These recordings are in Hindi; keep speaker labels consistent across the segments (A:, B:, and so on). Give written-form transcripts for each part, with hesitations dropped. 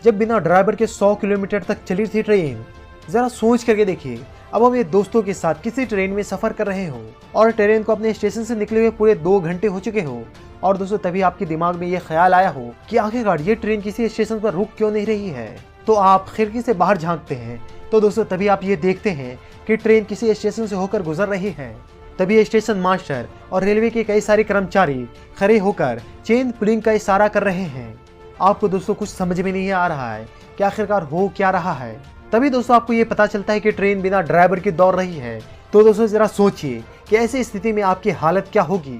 A: जब बिना ड्राइवर के 100 किलोमीटर तक चली थी ट्रेन। जरा सोच करके देखिए, अब हम ये दोस्तों के साथ किसी ट्रेन में सफर कर रहे हो और ट्रेन को अपने स्टेशन से निकले हुए पूरे 2 घंटे हो चुके हो और दोस्तों तभी आपके दिमाग में ये ख्याल आया हो कि आखिरकार ये ट्रेन किसी स्टेशन पर रुक क्यों नहीं रही है। तो आप खिड़की से बाहर झांकते हैं तो दोस्तों तभी आप ये देखते हैं कि ट्रेन किसी स्टेशन से होकर गुजर रही है। तभी स्टेशन मास्टर और रेलवे के कई सारे कर्मचारी खड़े होकर चेन पुलिंग का इशारा कर रहे हैं। आपको दोस्तों कुछ समझ में नहीं आ रहा है कि आखिरकार हो क्या रहा है। तभी दोस्तों आपको ये पता चलता है कि ट्रेन बिना ड्राइवर के दौड़ रही है। तो दोस्तों जरा सोचिए कि ऐसी स्थिति में आपकी हालत क्या होगी।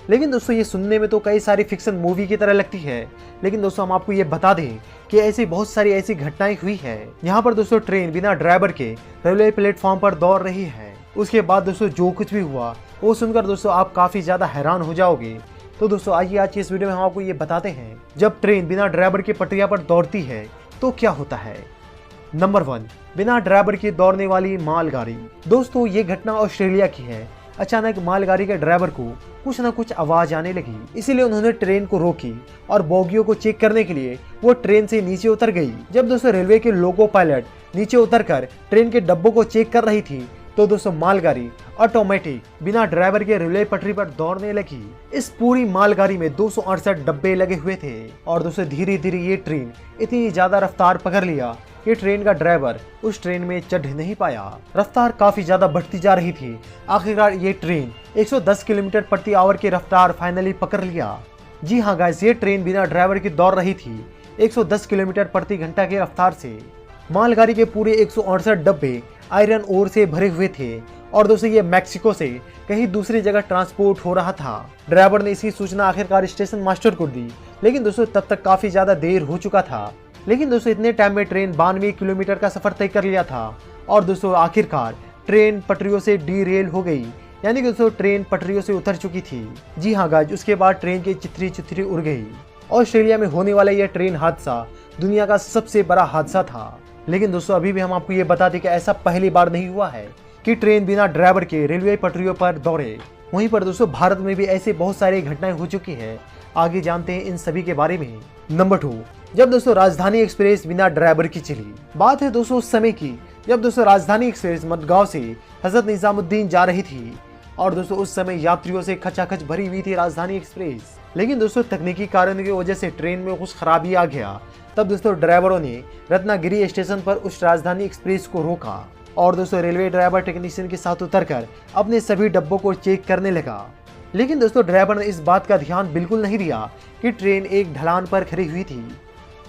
A: लेकिन दोस्तों ये सुनने में तो कई सारी फिक्शन मूवी की तरह लगती है, लेकिन दोस्तों हम आपको ये बता दें कि ऐसी बहुत सारी ऐसी घटनाएं हुई है। यहाँ पर दोस्तों ट्रेन बिना ड्राइवर के रेलवे प्लेटफॉर्म पर दौड़ रही है। उसके बाद दोस्तों जो कुछ भी हुआ वो सुनकर दोस्तों आप काफी ज्यादा हैरान हो जाओगे। तो दोस्तों आइए आज की इस वीडियो में हम आपको ये बताते हैं जब ट्रेन बिना ड्राइवर के पटरियां पर दौड़ती है तो क्या होता है। नंबर 1, बिना ड्राइवर की दौड़ने वाली मालगाड़ी। दोस्तों ये घटना ऑस्ट्रेलिया की है। अचानक मालगाड़ी के ड्राइवर को कुछ न कुछ आवाज आने लगी, इसीलिए उन्होंने ट्रेन को रोकी और बोगियों को चेक करने के लिए वो ट्रेन से नीचे उतर गई। जब दोस्तों रेलवे के लोको पायलट नीचे उतरकर ट्रेन के डब्बों को चेक कर रही थी तो दोस्तों मालगाड़ी ऑटोमेटिक बिना ड्राइवर के रेलवे पटरी पर दौड़ने लगी। इस पूरी मालगाड़ी में 268 डब्बे लगे हुए थे और दोस्तों धीरे धीरे ये ट्रेन इतनी ज्यादा रफ्तार पकड़ लिया कि ट्रेन का ड्राइवर उस ट्रेन में चढ़ नहीं पाया। रफ्तार काफी ज्यादा बढ़ती जा रही थी। आखिरकार ये ट्रेन 110 किलोमीटर प्रति आवर की रफ्तार फाइनली पकड़ लिया। जी हाँ गाइस, ये ट्रेन बिना ड्राइवर की दौड़ रही थी 110 किलोमीटर प्रति घंटा की रफ्तार से। मालगाड़ी के पूरे 168 डब्बे आयरन ओर से भरे हुए थे और दोस्तों ये मैक्सिको से कहीं दूसरी जगह ट्रांसपोर्ट हो रहा था। ड्राइवर ने इसकी सूचना आखिरकार स्टेशन मास्टर को दी, लेकिन दोस्तों तब तक काफी ज्यादा देर हो चुका था। लेकिन दोस्तों इतने टाइम में ट्रेन 92 किलोमीटर का सफर तय कर लिया था और दोस्तों आखिरकार ट्रेन पटरियों से डीरेल हो गई, यानी कि दोस्तों ट्रेन पटरियों से उतर चुकी थी। जी हाँ गाइस, उसके बाद ट्रेन की चिथरी चिथरी उड़ गई। ऑस्ट्रेलिया में होने वाला यह ट्रेन हादसा दुनिया का सबसे बड़ा हादसा था। लेकिन दोस्तों अभी भी हम आपको ये बता दें कि ऐसा पहली बार नहीं हुआ है कि ट्रेन बिना ड्राइवर के रेलवे पटरियों पर दौड़े। वहीं पर दोस्तों भारत में भी ऐसे बहुत सारी घटनाएं हो चुकी हैं। आगे जानते हैं इन सभी के बारे में। नंबर 2, जब दोस्तों राजधानी एक्सप्रेस बिना ड्राइवर की चली। बात है दोस्तों उस समय की जब दोस्तों राजधानी एक्सप्रेस मडगांव से हजरत निजामुद्दीन जा रही थी और दोस्तों उस समय यात्रियों से खचाखच भरी हुई थी राजधानी एक्सप्रेस। लेकिन दोस्तों तकनीकी कारणों की वजह से ट्रेन में कुछ खराबी आ गया। तब दोस्तों ड्राइवरों ने रत्नागिरी स्टेशन पर उस राजधानी एक्सप्रेस को रोका और दोस्तों रेलवे ड्राइवर टेक्नीशियन के साथ उतरकर अपने सभी डब्बों को चेक करने लगा। लेकिन दोस्तों ड्राइवर ने इस बात का ध्यान बिल्कुल नहीं दिया कि ट्रेन एक ढलान पर खड़ी हुई थी।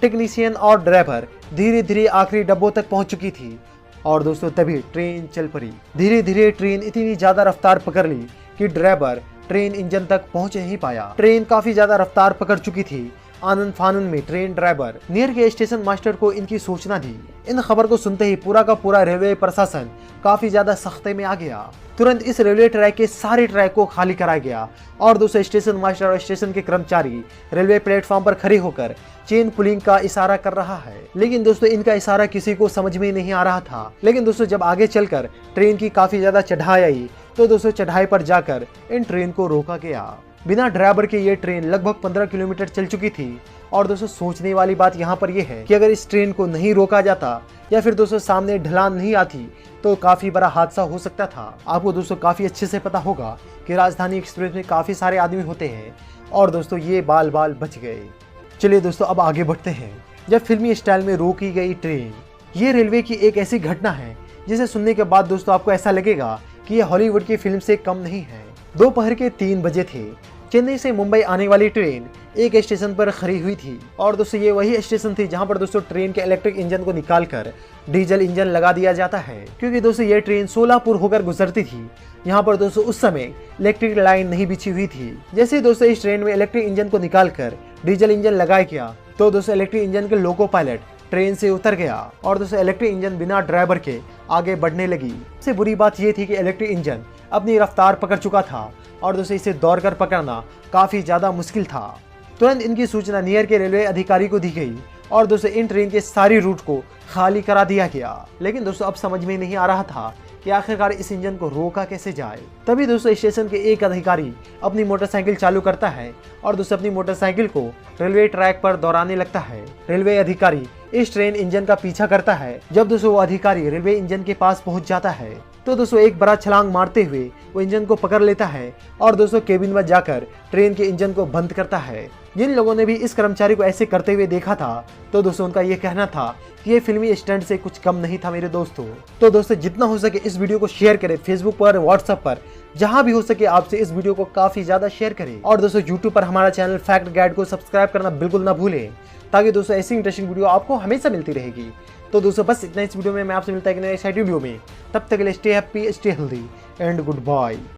A: टेक्नीशियन और ड्राइवर धीरे धीरे आखिरी डब्बों तक पहुंच चुकी थी और दोस्तों तभी ट्रेन चल पड़ी। धीरे धीरे ट्रेन इतनी ज्यादा रफ्तार पकड़ ली कि ड्राइवर ट्रेन इंजन तक पहुंच नहीं पाया। ट्रेन काफी ज्यादा रफ्तार पकड़ चुकी थी। आनंद फानन में ट्रेन ड्राइवर नियर के स्टेशन मास्टर को इनकी सूचना दी। इन खबर को सुनते ही पूरा का पूरा रेलवे प्रशासन काफी ज्यादा सख्ते में आ गया। तुरंत इस रेलवे ट्रैक के सारे ट्रैक को खाली कराया गया और दोस्तों स्टेशन मास्टर और स्टेशन के कर्मचारी रेलवे प्लेटफॉर्म पर खड़े होकर चेन पुलिंग का इशारा कर रहा है। लेकिन दोस्तों इनका इशारा किसी को समझ में नहीं आ रहा था। लेकिन दोस्तों जब आगे चलकर ट्रेन की काफी ज्यादा चढ़ाई आई तो दोस्तों चढ़ाई पर जाकर इन ट्रेन को रोका गया। बिना ड्राइवर के ये ट्रेन लगभग 15 किलोमीटर चल चुकी थी और दोस्तों सोचने वाली बात यहाँ पर यह है कि अगर इस ट्रेन को नहीं रोका जाता या फिर दोस्तों सामने ढलान नहीं आती तो काफी बड़ा हादसा हो सकता था। आपको दोस्तों काफी अच्छे से पता होगा कि राजधानी एक्सप्रेस में काफी सारे आदमी होते हैं और दोस्तों ये बाल बाल बच गए। चलिए दोस्तों अब आगे बढ़ते हैं। जब फिल्मी स्टाइल में रोकी गई ट्रेन, ये रेलवे की एक ऐसी घटना है जिसे सुनने के बाद दोस्तों आपको ऐसा लगेगा कि यह हॉलीवुड की फिल्म से कम नहीं है। दोपहर के 3 बजे थे। चेन्नई से मुंबई आने वाली ट्रेन एक स्टेशन पर खड़ी हुई थी और दोस्तों ये वही स्टेशन थी जहां पर दोस्तों ट्रेन के इलेक्ट्रिक इंजन को निकालकर डीजल इंजन लगा दिया जाता है, क्योंकि दोस्तों ये ट्रेन सोलापुर होकर गुजरती थी। यहाँ पर दोस्तों उस समय इलेक्ट्रिक लाइन नहीं बिछी हुई थी। जैसे ही दोस्तों इस ट्रेन में इलेक्ट्रिक इंजन को निकालकर डीजल इंजन लगाया गया तो दोस्तों इलेक्ट्रिक इंजन के लोको पायलट ट्रेन से उतर गया और दोस्तों इलेक्ट्रिक इंजन बिना ड्राइवर के आगे बढ़ने लगी। सबसे बुरी बात यह थी कि इलेक्ट्रिक इंजन अपनी रफ्तार पकड़ चुका था और दोस्तों इसे दौड़कर पकड़ना काफी ज्यादा मुश्किल था। तुरंत इनकी सूचना नियर के रेलवे अधिकारी को दी गई और दोस्तों इन ट्रेन के सारी रूट को खाली करा दिया गया। लेकिन दोस्तों अब समझ में नहीं आ रहा था कि आखिरकार इस इंजन को रोका कैसे जाए। तभी दोस्तों स्टेशन के एक अधिकारी अपनी मोटरसाइकिल चालू करता है और दोस्तों अपनी मोटरसाइकिल को रेलवे ट्रैक पर दौड़ाने लगता है। रेलवे अधिकारी इस ट्रेन इंजन का पीछा करता है। जब दोस्तों वो अधिकारी रेलवे इंजन के पास पहुंच जाता है तो दोस्तों एक बड़ा छलांग मारते हुए वो इंजन को पकड़ लेता है और दोस्तों केबिन में जाकर ट्रेन के इंजन को बंद करता है। जिन लोगों ने भी इस कर्मचारी को ऐसे करते हुए देखा था तो दोस्तों उनका ये कहना था कि ये फिल्मी स्टंट से कुछ कम नहीं था मेरे दोस्तों। तो दोस्तों जितना हो सके इस वीडियो को शेयर करें, फेसबुक पर, व्हाट्सएप पर, जहां भी हो सके आपसे इस वीडियो को काफी ज्यादा शेयर करें। और दोस्तों यूट्यूब पर हमारा चैनल फैक्ट गाइड को सब्सक्राइब करना बिल्कुल ना भूलें, ताकि दोस्तों ऐसी इंटरेस्टिंग वीडियो आपको हमेशा मिलती रहेगी। तो दोस्तों बस इतना इस वीडियो में, मैं आपसे मिलता है कि नए एक्साइटिंग वीडियो में। तब तक के लिए stay happy, stay healthy and good bye.